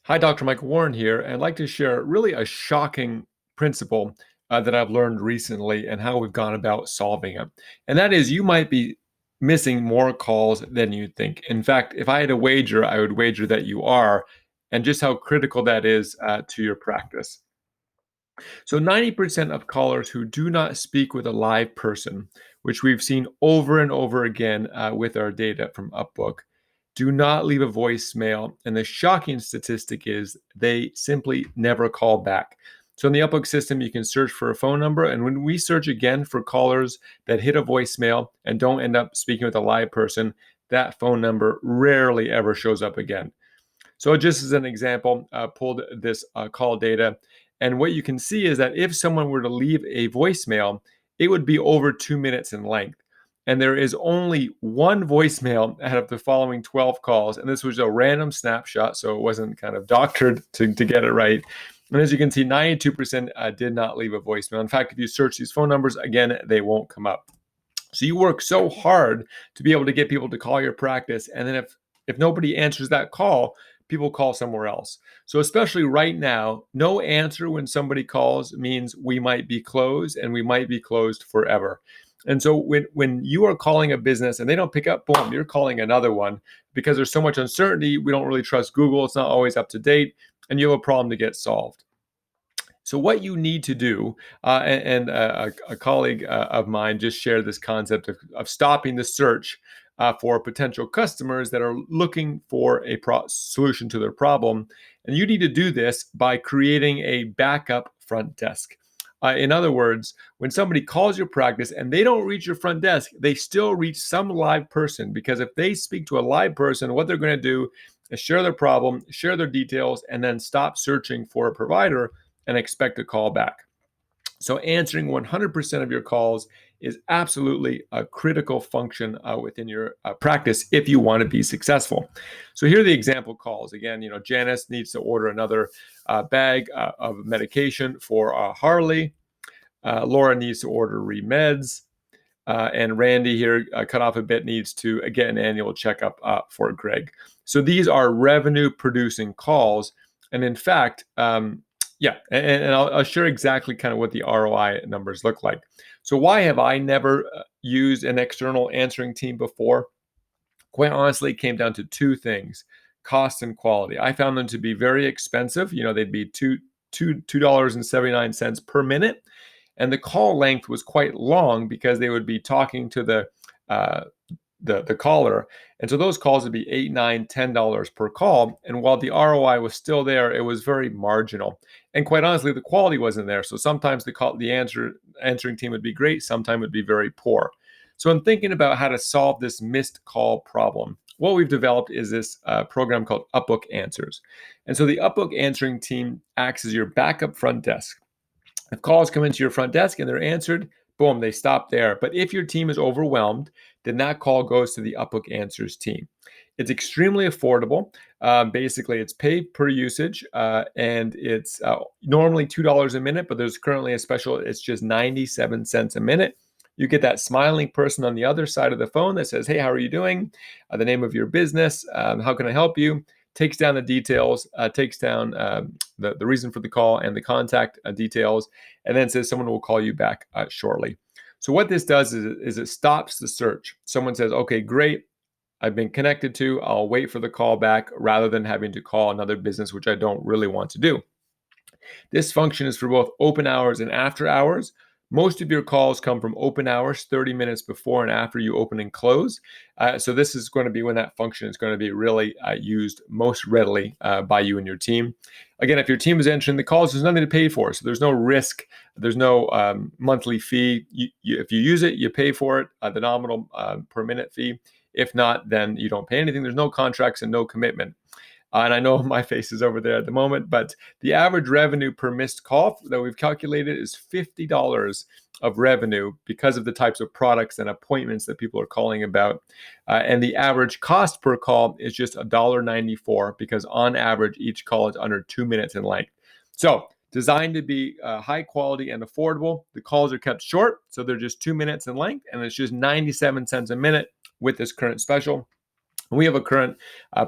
Hi, Dr. Michael Warren here, and I'd like to share really a shocking principle that I've learned recently and how we've gone about solving it. And that is, you might be missing more calls than you think. In fact, if I had a wager, I would wager that you are, and just how critical that is to your practice. So, 90% of callers who do not speak with a live person, which we've seen over and over again with our data from UpBook, do not leave a voicemail. And the shocking statistic is they simply never call back. So, in the UpBook system, you can search for a phone number. And when we search again for callers that hit a voicemail and don't end up speaking with a live person, that phone number rarely ever shows up again. So just as an example, pulled this call data. And what you can see is that if someone were to leave a voicemail, it would be over 2 minutes in length. And there is only one voicemail out of the following 12 calls. And this was a random snapshot, so it wasn't kind of doctored to get it right. And as you can see, 92% did not leave a voicemail. In fact, if you search these phone numbers, again, they won't come up. So you work so hard to be able to get people to call your practice. And then if nobody answers that call, people call somewhere else. So especially right now, no answer when somebody calls means we might be closed and we might be closed forever. And so when you are calling a business and they don't pick up, boom, you're calling another one because there's so much uncertainty. We don't really trust Google. It's not always up to date, and you have a problem to get solved. So what you need to do, and a colleague of mine just shared this concept of stopping the search for potential customers that are looking for a solution to their problem. And you need to do this by creating a backup front desk. In other words, when somebody calls your practice and they don't reach your front desk, they still reach some live person, because if they speak to a live person, what they're going to do is share their problem, share their details, and then stop searching for a provider and expect a call back. So answering 100% of your calls is absolutely a critical function within your practice if you want to be successful. So here are the example calls. Again, Janice needs to order another bag of medication for Harley. Laura needs to order remeds. And Randy here, cut off a bit, needs to get an annual checkup for Greg. So these are revenue producing calls. And in fact, yeah, and I'll share exactly kind of what the ROI numbers look like. So why have I never used an external answering team before? Quite honestly, it came down to two things: cost and quality. I found them to be very expensive. They'd be $2.79 per minute. And the call length was quite long because they would be talking to uh, the caller. And so those calls would be $8, $9, $10 per call. And while the ROI was still there, it was very marginal. And quite honestly, the quality wasn't there. So sometimes the answering team would be great, sometimes it would be very poor. So in thinking about how to solve this missed call problem, what we've developed is this program called UpBook Answers. And so the UpBook answering team acts as your backup front desk. If calls come into your front desk and they're answered, boom, they stop there. But if your team is overwhelmed, then that call goes to the UpBook Answers team. It's extremely affordable. Basically, it's pay per usage, and it's normally $2 a minute, but there's currently a special. It's just 97 cents a minute. You get that smiling person on the other side of the phone that says, "Hey, how are you doing? The name of your business. How can I help you?" Takes down the details, takes down the reason for the call and the contact details, and then says someone will call you back shortly. So what this does is it stops the search. Someone says, okay, great, I've been connected to, I'll wait for the call back, rather than having to call another business, which I don't really want to do. This function is for both open hours and after hours. Most of your calls come from open hours, 30 minutes before and after you open and close. So this is going to be when that function is going to be really used most readily by you and your team. Again, if your team is entering the calls, there's nothing to pay for. So there's no risk. There's no monthly fee. If you use it, you pay for it, the nominal per minute fee. If not, then you don't pay anything. There's no contracts and no commitment. And I know my face is over there at the moment, but the average revenue per missed call that we've calculated is $50 of revenue because of the types of products and appointments that people are calling about. And the average cost per call is just $1.94 because on average, each call is under 2 minutes in length. So designed to be high quality and affordable. The calls are kept short, so they're just 2 minutes in length, and it's just 97 cents a minute with this current special. We have a current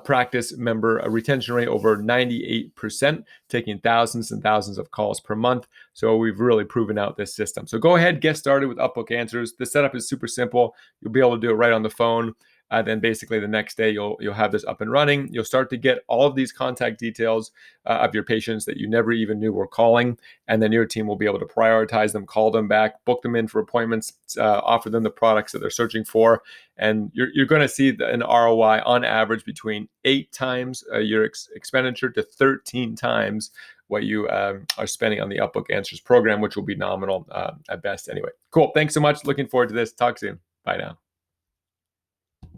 practice member a retention rate over 98%, taking thousands and thousands of calls per month. So we've really proven out this system. So go ahead, get started with UpBook Answers. The setup is super simple. You'll be able to do it right on the phone. Then basically the next day you'll have this up and running. You'll start to get all of these contact details of your patients that you never even knew were calling, and then your team will be able to prioritize them, call them back, book them in for appointments, offer them the products that they're searching for, and you're going to see an ROI on average between 8 times your expenditure to 13 times what you are spending on the UpBook Answers program, which will be nominal at best anyway. Cool. Thanks so much. Looking forward to this. Talk soon. Bye now.